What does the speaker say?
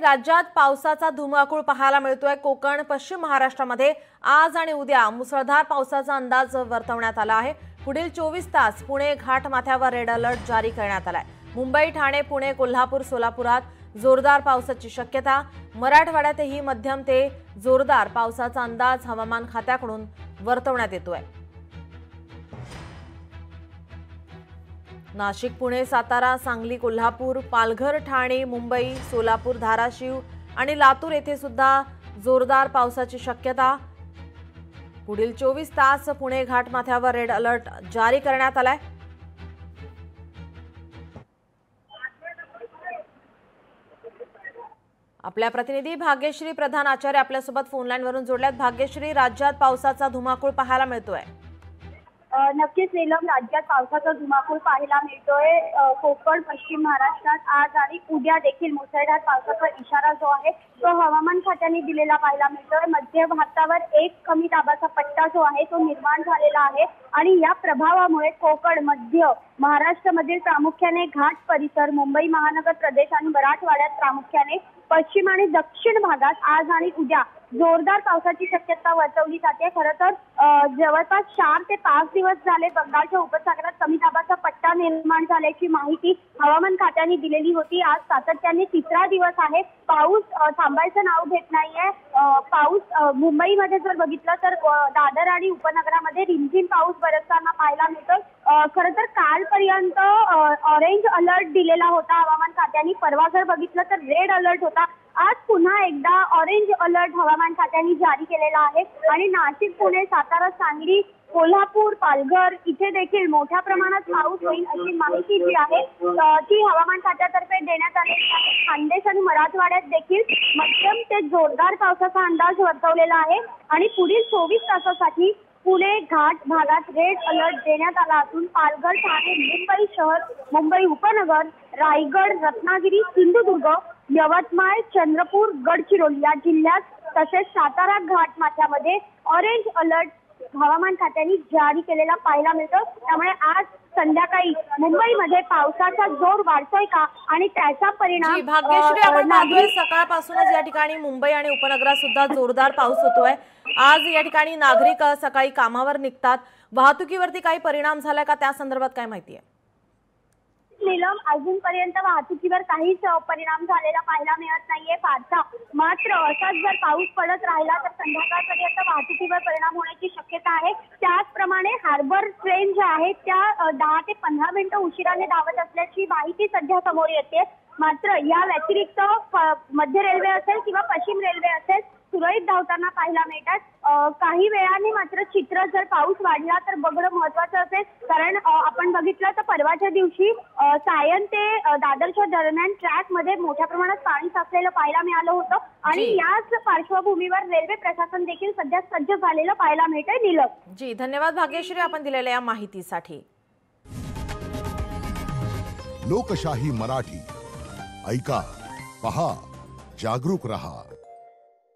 राज्यात पावसाचा धुमाकूळ पाहायला मिळतोय। कोकण पश्चिम महाराष्ट्रामध्ये आज आणि उद्या मुसळधार पावसाचा अंदाज वर्तवण्यात आला आहे। पुढील 24 तास पुणे घाट माथ्यावर रेड अलर्ट जारी करण्यात आलाय। मुंबई, ठाणे, पुणे, कोल्हापूर, सोलापुरात जोरदार पावसाची शक्यता। मराठवाड्यातही मध्यम ते जोरदार पावसाचा अंदाज हवामान खात्याकडून वर्तवण्यात येतोय। नाशिक, पुणे, सातारा, सांगली, कोल्हापूर, पालघर, ठाणे, मुंबई, सोलापूर, धाराशिव आणि लातूर येथे सुद्धा जोरदार पावसाची शक्यता। पुढील 24 तास पुणे घाटमाथ्यावर रेड अलर्ट जारी करण्यात आलाय। आपल्या प्रतिनिधी भाग्यश्री प्रधान आचार्य आपल्यासोबत फोन लाईन वरून जोडल्यात। भाग्यश्री, राज्यात पावसाचा धुमाकूळ पाहायला मिळतोय। नक्कीच नीलम, राज्यात पावसाचा धुमाकूळ पाहायला मिळतोय। कोकण पश्चिम महाराष्ट्रात आज आणि उद्या देखील मुसळधार पावसाचा इशारा जो आहे तो हवामान खात्याने दिलेला पाहायला मिळतोय। मध्य भारतावर एक कमी दाबाचा पट्टा जो आहे तो निर्माण झालेला आहे आणि या प्रभावामुळे कोकण, मध्य महाराष्ट्रामधील प्रामुख्याने घाट परिसर, मुंबई महानगर प्रदेश आणि मराठवाड्यात प्रामुख्याने पश्चिम आणि दक्षिण भागात आज आणि उद्या जोरदार पावसाची शक्यता वर्तवली जाते। खरं तर जवळपास 4 ते 5 दिवस झाले बंगालच्या उपसागरात कमी दाबाचा पट्टा निर्माण झाल्याची माहिती हवामान खात्याने दिलेली होती। आज सातत्याने 3रा दिवस आहे पाऊस थांबायचं नाव घेत नाहीये। पाऊस मुंबईमध्ये जर बघितलं तर दादर आणि उपनगरामध्ये रिमझिम पाऊस बरसताना पाहायला मिळतो। खरं तर कालपर्यंत ऑरेंज अलर्ट दिलेला होता हवामान खात्याने, परवा जर बघितलं तर रेड अलर्ट होता। आज पुन्हा एकदा ऑरेंज अलर्ट हवामान खात्याने जारी केलेला आहे आणि नाशिक, पुणे, सातारा, सांगली, कोल्हापूर, पालघर इथे देखील मोठ्या प्रमाणात पाऊस होईल अशी माहिती जी आहे ती हवामान खात्यातर्फे देण्यात आलेली आहे। खानदेश आणि मराठवाड्यात देखील मध्यम ते जोरदार पावसाचा अंदाज वर्तवलेला आहे आणि पुढील 24 तासासाठी पुणे घाट भागात रेड अलर्ट देण्यात आला असून पालघर, ठाणे, मुंबई शहर, मुंबई उपनगर, रायगड, रत्नागिरी, सिंधुदुर्ग, यवतमाळ, चंद्रपूर, गडचिरोली या जिल्ह्यात तसेच सातारा घाट माथ्यामध्ये ऑरेंज अलर्ट हवामान खात्याने जारी केलेला पाहायला मिळतो। त्यामुळे आज संध्याकाळी मुंबईमध्ये पावसाचा जोर वाढतोय का आणि त्याचा परिणाम भाग्यश्री आपण पाहतोय सकाळपासूनच या ठिकाणी मुंबई आणि उपनगरात सुद्धा जोरदार पाऊस होतोय। आज या ठिकाणी नागरिक सकाळी कामावर निघतात, वाहतुकीवरती काही परिणाम झालाय का, त्या संदर्भात काय माहिती आहे? नीलम, अजूनपर्यंत वाहतुकीवर काहीच परिणाम झालेला पाहायला मिळत नाहीये फारसा। मात्र असाच जर पाऊस पडत राहिला तर संध्याकाळपर्यंत वाहतुकीवर परिणाम होण्याची शक्यता आहे। त्याचप्रमाणे हार्बर ट्रेन ज्या आहेत त्या 10 ते 15 मिनिटं उशिराने धावत असल्याची माहिती सध्या समोर येते। मात्र या व्यतिरिक्त मध्य रेल्वे असेल किंवा पश्चिम रेल्वे असेल सुरळीत धावताना पाहायला मिळतात। काही वेळाने मात्र चित्र जर पाऊस वाढला तर बघणं महत्वाचं असेल, कारण आपण बघितलं तर परवाच्या दिवशी सायन ते दादरच्या दरम्यान ट्रॅकमध्ये मोठ्या प्रमाणात पाणी साचलेलं पाहायला मिळालं होतं आणि याच पार्श्वभूमीवर रेल्वे प्रशासन देखील सध्या सज्ज झालेलं पाहायला मिळतंय। नीलम जी, धन्यवाद भाग्यश्री आपण दिलेल्या या माहितीसाठी। लोकशाही मराठी ऐका, पहा, जागरूक रहा।